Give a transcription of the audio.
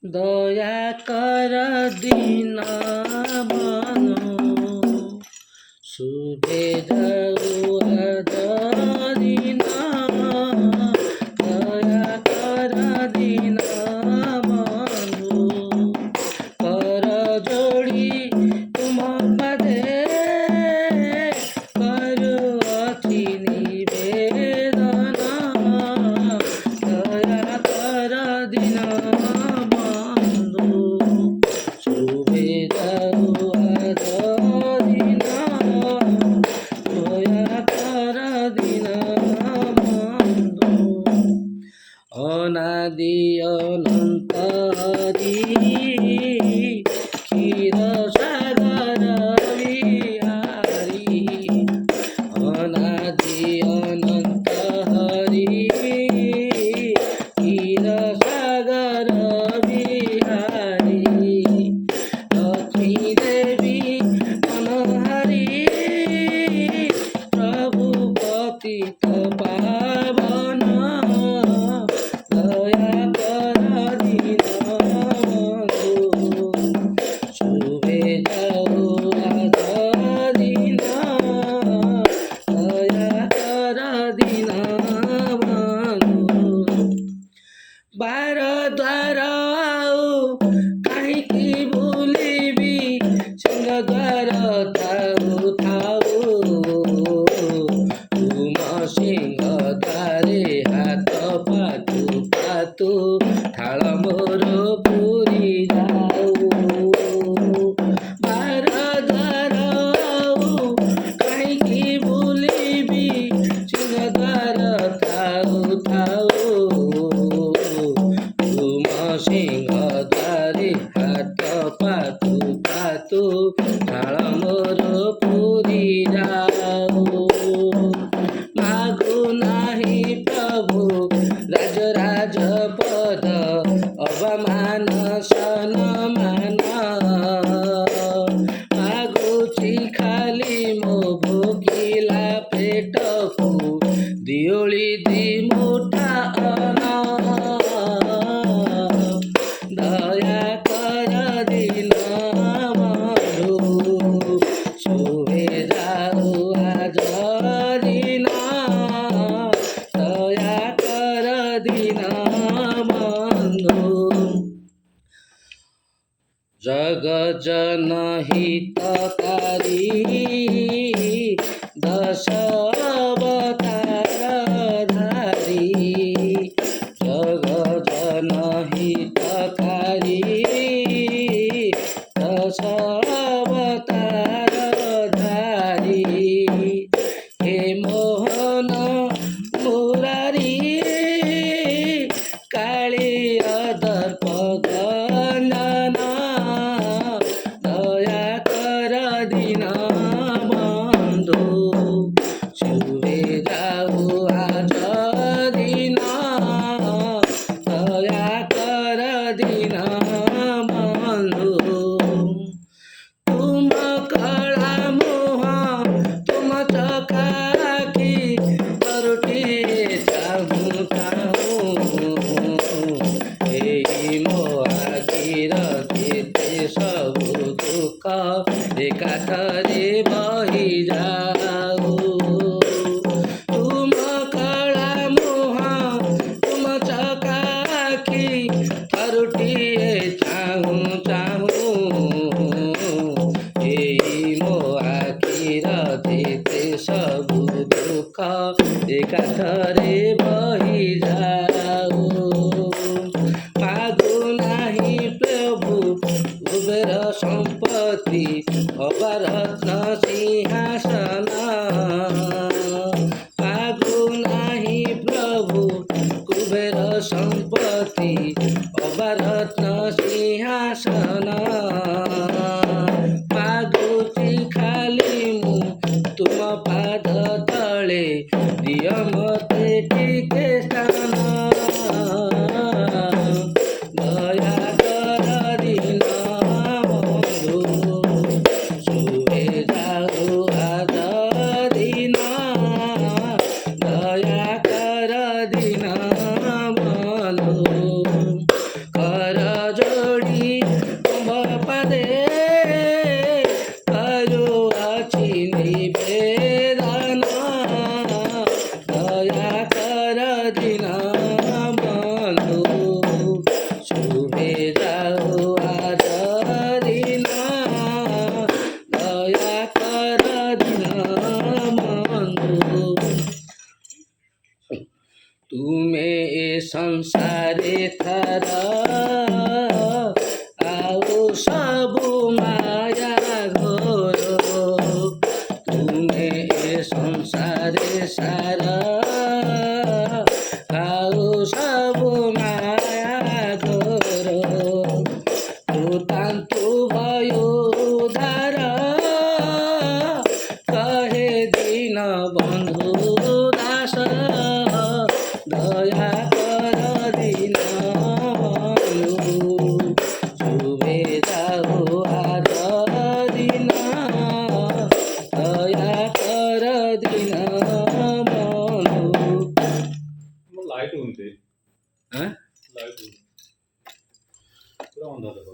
দয়া কর দিন বনো শুভে যাও দিন দয়া কর দিন বনো কর যোড়ি তুম পদে করুଅছি নিবেদন দয়া কর দিন বন্ধু শুভে যাও দিন দয়া কর দিন বন্ধু অনাদি অনন্ত হরি ক্ষীর সাগর বিহারি অনাদি অনন্ত হরি ক্ষীর সাগর বিহারি লক্ষ্মী দেবী মনোহরি প্রভু পতিত পাবন দয়া কর দিন বন্ধু শুভে যাও দিন দয়া কর দিন বন্ধু ବାର ଦ୍ୱାର ଆଉ କାହିଁକି ଭୁଲିବି ସିଂହ ଦ୍ୱାର ଥାଉ ଥାଉ ତୁମ ସିଂହ ଦ୍ୱାରେ ହାତ ପାତୁ ପାତୁ ଥାଳ ମୋର ପୁରୀ ଯାଉ ବାର ଦ୍ୱାର ଆଉ କାହିଁକି ଭୁଲିବି ସିଂହ ଦ୍ୱାର ଥାଉ ଥାଉ ତୁମ ସିଂହ ଦ୍ୱାରେ ହାତ ପାତୁ ପାତୁ ଥାଳ ମୋର ପୁରୀ ଯାଉ ମାଗୁ ନାହିଁ ପ୍ରଭୁ ରାଜ ପଦ ଅବମାନ ସମ୍ମାନ ମାଗୁଛି ଖାଲି ମୋ ଭୋକିଲା ପେଟକୁ ଦିଓଳି ଦି ମୁଠା ଅନ୍ନ ଦୟା କର ଦିନ ବନ୍ଧୁ ଶୁଭେ ଯାଉ ଦିନ ଦୟା କର ଦିନ ବନ୍ଧୁ ଜଗ ଜନହିତକାରୀ ଦଶ ଅବତାର ଧାରୀ ଜଗ ଜନହିତକାରୀ ଦଶ ଅବତାର ଧାରୀ ହେ ମୋହନ ମୁରାରୀ କାଳିୟ ଦର୍ପ ଗଞ୍ଜନ ଦୟା କର ଦିନ ବନ୍ଧୁ ଶୁଭେ ଯାଉ ଦିନ ଦୟା କର ଦିନ ବନ୍ଧୁ ତୁମ କଳା ମୁହଁ ତୁମ ଚକା ଆଖି ତରୁଟିଏ ଚାହୁଁ ଚାହୁଁ ଏଇ ମୋ ଆଖିର ଯେତେ ସବୁ ଦୁଃଖ ଏକାଥରେ ବହି ଯାଉ ତୁମ କଳା ମୁହଁ ତୁମ ଚକା ଆଖି ଥରୁଟିଏ ଚାହୁଁ ଚାହୁଁ ଏଇ ମୋ ଆଖିର ଯେତେ ସବୁ ଦୁଃଖ ଏକାଥରେ ବହି ଯାଉ ମାଗୁ ନାହିଁ ପ୍ରଭୁ କୁବେର ସମ୍ପତ୍ତି ଅବା ରତ୍ନ ସିଂହାସନ ମାଗୁ ନାହିଁ ପ୍ରଭୁ କୁବେର ସମ୍ପତ୍ତି ଅବା ରତ୍ନ ସିଂହାସନ ମାଗୁଛି ଖାଲି ମୁଁ ତୁମ ପାଦ ତଳେ ଦିଅ ମତେ ଟିକେ ସ୍ଥାନ ଦୟା କର ଦିନ ବନ୍ଧୁ ଶୁଭେ ଯାଉ ଦିନ ଦୟା କର ଦିନ বলো কর ଆଉ ସବୁ ମାୟା ଘୋର ତୁମେ ଏ ସଂସାରେ ସାର ଆଉ ସବୁ ମାୟା ଘୋର ତୁ ତାଙ୍କୁ ଭୟ ଉଦ୍ଧାର କହେ ଦୀନ ବନ୍ଧୁ ଦାସ ଦୟା କର ଦୀନ ବନ୍ଧୁ ଶୁଭେ ଯାଉ ଆର ଦିନ ଦୟା କର ଦୀନ ବନ୍ଧୁ। लाइट होती हाँ? लाइट पूरा अंधार है